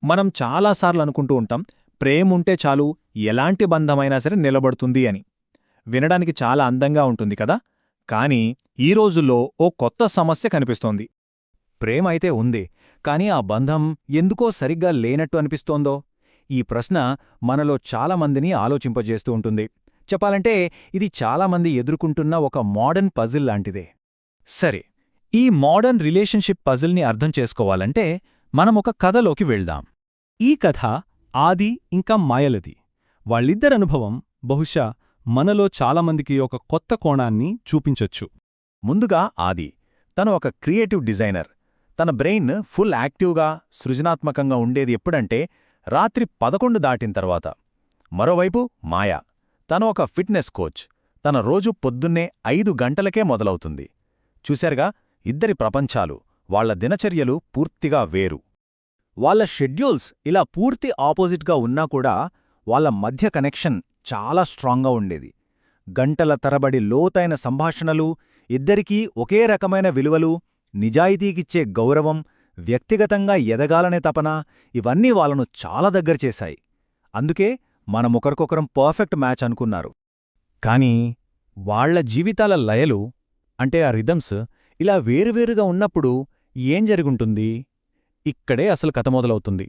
మనం చాలాసార్లు అనుకుంటూ ఉంటాం, ప్రేముంటే చాలు ఎలాంటి బంధమైనా సరే నిలబడుతుంది అని. వినడానికి చాలా అందంగా ఉంటుంది కదా. కానీ ఈ రోజుల్లో ఓ కొత్త సమస్య కనిపిస్తోంది. ప్రేమ అయితే ఉంది, కానీ ఆ బంధం ఎందుకో సరిగ్గా లేనట్టు అనిపిస్తోందో? ఈ ప్రశ్న మనలో చాలామందిని ఆలోచింపజేస్తూ ఉంటుంది. చెప్పాలంటే ఇది చాలామంది ఎదుర్కొంటున్న ఒక మోడర్న్ పజిల్ లాంటిదే. సరే, ఈ మోడర్న్ రిలేషన్షిప్ పజిల్ని అర్థం చేసుకోవాలంటే మనమొక కథలోకి వెళ్దాం. ఈ కథ ఆది ఇంకా మాయలది. వాళ్ళిద్దరనుభవం బహుశా మనలో చాలామందికి ఒక కొత్త కోణాన్ని చూపించొచ్చు. ముందుగా ఆది. తను ఒక క్రియేటివ్ డిజైనర్. తన బ్రెయిన్ ఫుల్ యాక్టివ్గా, సృజనాత్మకంగా ఉండేది ఎప్పుడంటే రాత్రి 11 దాటిన తర్వాత. మరోవైపు మాయ. తను ఒక ఫిట్నెస్ కోచ్. తన రోజు పొద్దున్నే 5 గంటలకే మొదలవుతుంది. చూశారుగా, ఇద్దరి ప్రపంచాలు, వాళ్ల దినచర్యలు పూర్తిగా వేరు. వాళ్ళ షెడ్యూల్స్ ఇలా పూర్తి ఆపోజిట్గా ఉన్నా కూడా వాళ్ళ మధ్య కనెక్షన్ చాలా స్ట్రాంగ్గా ఉండేది. గంటల తరబడి లోతైన సంభాషణలు, ఇద్దరికీ ఒకే రకమైన విలువలు, నిజాయితీకిచ్చే గౌరవం, వ్యక్తిగతంగా ఎదగాలనే తపన, ఇవన్నీ వాళ్ళను చాలా దగ్గర చేశాయి. అందుకే మనమొకరికొకరం పర్ఫెక్ట్ మ్యాచ్ అనుకున్నారు. కానీ వాళ్ల జీవితాల లయలు, అంటే ఆ రిథమ్స్, ఇలా వేరువేరుగా ఉన్నప్పుడు ఏం జరుగుంటుంది? ఇక్కడే అసలు కథ మొదలవుతుంది.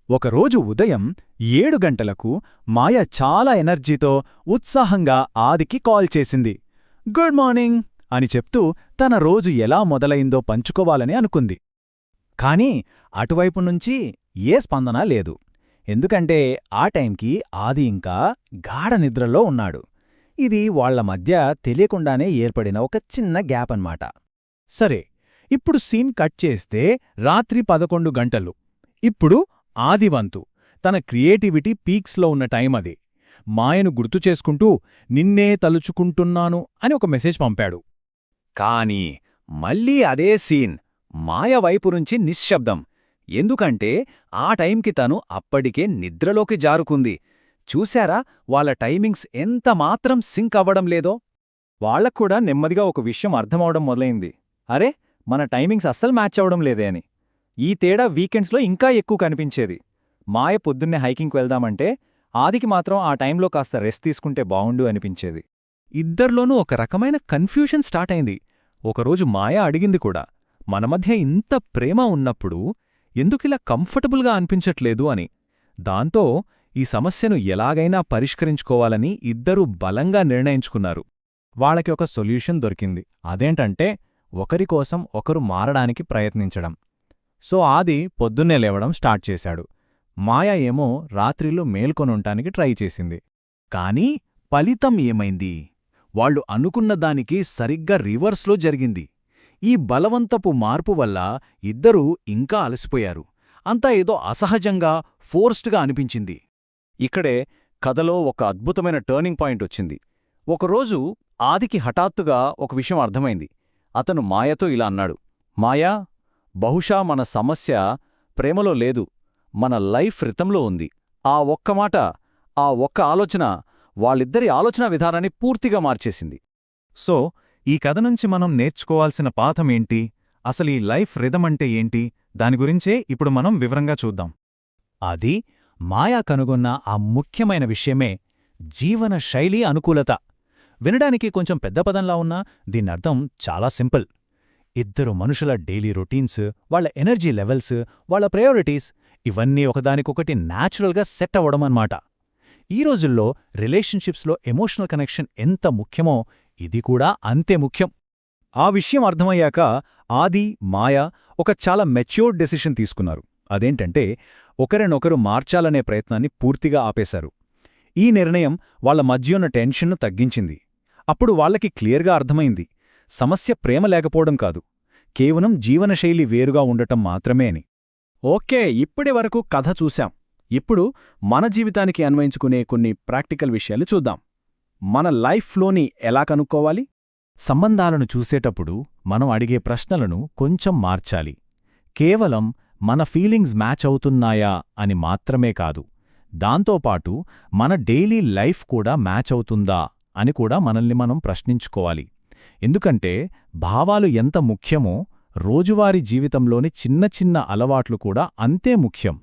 ఒకరోజు ఉదయం 7 గంటలకు మాయ చాలా ఎనర్జీతో, ఉత్సాహంగా ఆదికి కాల్ చేసింది. గుడ్ మార్నింగ్ అని చెప్తూ తన రోజు ఎలా మొదలైందో పంచుకోవాలని అనుకుంది. కానీ అటువైపు నుంచి ఏ స్పందన లేదు. ఎందుకంటే ఆ టైంకి ఆది ఇంకా గాఢ నిద్రలో ఉన్నాడు. ఇది వాళ్ల మధ్య తెలియకుండానే ఏర్పడిన ఒక చిన్న గ్యాప్ అన్నమాట. సరే, ఇప్పుడు సీన్ కట్ చేస్తే రాత్రి 11 గంటలు. ఇప్పుడు ఆదివంతు. తన క్రియేటివిటీ పీక్స్లో ఉన్న టైం అది. మాయను గుర్తుచేసుకుంటూ నిన్నే తలుచుకుంటున్నాను అని ఒక మెసేజ్ పంపాడు. కానీ మళ్ళీ అదే సీన్. మాయ వైపు నుంచి నిశ్శబ్దం. ఎందుకంటే ఆ టైంకి తను అప్పటికే నిద్రలోకి జారుకుంది. చూశారా వాళ్ళ టైమింగ్స్ ఎంతమాత్రం సింక్ అవ్వడం లేదో? వాళ్లక్కూడా నెమ్మదిగా ఒక విషయం అర్థమవడం మొదలైంది. అరే, మన టైమింగ్స్ అస్సలు మ్యాచ్ అవడం లేదే అని. ఈ తేడా వీకెండ్స్లో ఇంకా ఎక్కువ కనిపించేది. మాయ పొద్దున్నే హైకింగ్కి వెళ్దామంటే ఆదికి మాత్రం ఆ టైంలో కాస్త రెస్ట్ తీసుకుంటే బావుండు అనిపించేది. ఇద్దర్లోనూ ఒక రకమైన కన్ఫ్యూషన్ స్టార్ట్ అయింది. ఒకరోజు మాయ అడిగింది కూడా, మన మధ్య ఇంత ప్రేమ ఉన్నప్పుడు ఎందుకిలా కంఫర్టబుల్గా అనిపించట్లేదు అని. దాంతో ఈ సమస్యను ఎలాగైనా పరిష్కరించుకోవాలని ఇద్దరూ బలంగా నిర్ణయించుకున్నారు. వాళ్ళకి ఒక సొల్యూషన్ దొరికింది. అదేంటంటే ఒకరికోసం ఒకరు మారడానికి ప్రయత్నించడం. సో ఆది పొద్దున్నే లేవడం స్టార్ట్ చేశాడు. మాయ ఏమో రాత్రిలో మేల్కొనుంటానికి ట్రై చేసింది. కానీ ఫలితం ఏమైంది? వాళ్ళు అనుకున్న దానికి సరిగ్గా రివర్స్లో జరిగింది. ఈ బలవంతపు మార్పు వల్ల ఇద్దరూ ఇంకా అలసిపోయారు. అంతా ఏదో అసహజంగా, ఫోర్స్డ్గా అనిపించింది. ఇక్కడే కథలో ఒక అద్భుతమైన టర్నింగ్ పాయింట్ వచ్చింది. ఒకరోజు ఆదికి హఠాత్తుగా ఒక విషయం అర్థమైంది. అతను మాయతో ఇలా అన్నాడు, మాయా, బహుశా మన సమస్య ప్రేమలో లేదు, మన లైఫ్ రితంలో ఉంది. ఆ ఒక్క మాట, ఆ ఒక్క ఆలోచన వాళ్ళిద్దరి ఆలోచనా విధానాన్ని పూర్తిగా మార్చేసింది. సో ఈ కథ నుంచి మనం నేర్చుకోవాల్సిన పాఠమేంటి? అసలు ఈ లైఫ్ రిథమంటే ఏంటి? దాని గురించే ఇప్పుడు మనం వివరంగా చూద్దాం. అది మాయా కనుగొన్న ఆ ముఖ్యమైన విషయమే జీవన శైలి అనుకూలత. వినడానికి కొంచెం పెద్ద పదంలా ఉన్నా దీనర్థం చాలా సింపుల్. ఇద్దరు మనుషుల డైలీ రొటీన్స్, వాళ్ల ఎనర్జీ లెవెల్స్, వాళ్ల ప్రయారిటీస్, ఇవన్నీ ఒకదానికొకటి న్యాచురల్గా సెట్ అవ్వడమన్నమాట. ఈ రోజుల్లో రిలేషన్షిప్స్లో ఎమోషనల్ కనెక్షన్ ఎంత ముఖ్యమో ఇది కూడా అంతే ముఖ్యం. ఆ విషయం అర్థమయ్యాక ఆది, మాయ ఒక చాలా మెచ్యూర్డ్ డెసిషన్ తీసుకున్నారు. అదేంటంటే ఒకరినొకరు మార్చాలనే ప్రయత్నాన్ని పూర్తిగా ఆపేశారు. ఈ నిర్ణయం వాళ్ల మధ్యున్న టెన్షన్ను తగ్గించింది. అప్పుడు వాళ్లకి క్లియర్గా అర్థమైంది, సమస్య ప్రేమ లేకపోవడం కాదు, కేవలం జీవనశైలి వేరుగా ఉండటం మాత్రమే అని. ఓకే, ఇప్పటి వరకు కథ చూశాం. ఇప్పుడు మన జీవితానికి అన్వయించుకునే కొన్ని ప్రాక్టికల్ విషయాలు చూద్దాం. మన లైఫ్లోని ఎలా కనుక్కోవాలి? సంబంధాలను చూసేటప్పుడు మనం అడిగే ప్రశ్నలను కొంచెం మార్చాలి. కేవలం మన ఫీలింగ్స్ మ్యాచ్ అవుతున్నాయా అని మాత్రమే కాదు, దాంతోపాటు మన డైలీ లైఫ్ కూడా మ్యాచ్ అవుతుందా అని కూడా మనల్ని మనం ప్రశ్నించుకోవాలి. ఎందుకంటే భావాలు ఎంత ముఖ్యమో రోజువారీ జీవితంలోని చిన్న చిన్న అలవాట్లు కూడా అంతే ముఖ్యం.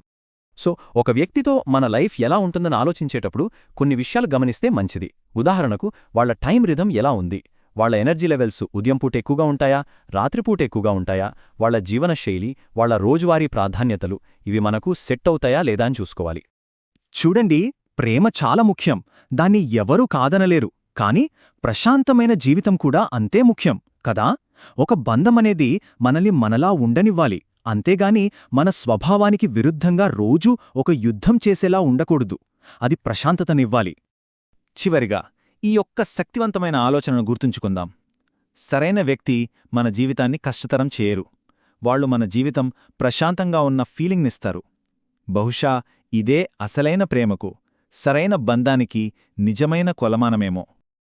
సో ఒక వ్యక్తితో మన లైఫ్ ఎలా ఉంటుందని ఆలోచించేటప్పుడు కొన్ని విషయాలు గమనిస్తే మంచిది. ఉదాహరణకు వాళ్ళ టైం రిథం ఎలా ఉంది, వాళ్ళ ఎనర్జీ లెవెల్స్ ఉదయం పూట ఎక్కువగా ఉంటాయా, రాత్రిపూట ఎక్కువగా ఉంటాయా, వాళ్ళ జీవనశైలి, వాళ్ళ రోజువారీ ప్రాధాన్యతలు ఇవి మనకు సెట్ అవుతాయా లేదా అని చూసుకోవాలి. చూడండి, ప్రేమ చాలా ముఖ్యం, దాన్ని ఎవరూ కాదనలేరు. కాని ప్రశాంతమైన జీవితం కూడా అంతే ముఖ్యం కదా. ఒక బంధమనేది మనల్ని మనలా ఉండనివ్వాలి, అంతేగాని మన స్వభావానికి విరుద్ధంగా రోజూ ఒక యుద్ధం చేసేలా ఉండకూడదు. అది ప్రశాంతతనివ్వాలి. చివరిగా ఈ యొక్క శక్తివంతమైన ఆలోచనను గుర్తుంచుకుందాం. సరైన వ్యక్తి మన జీవితాన్ని కష్టతరం చేయరు. వాళ్ళు మన జీవితం ప్రశాంతంగా ఉన్న ఫీలింగ్నిస్తారు. బహుశా ఇదే అసలైన ప్రేమకు, సరైన బంధానికి నిజమైన కొలమానమేమో.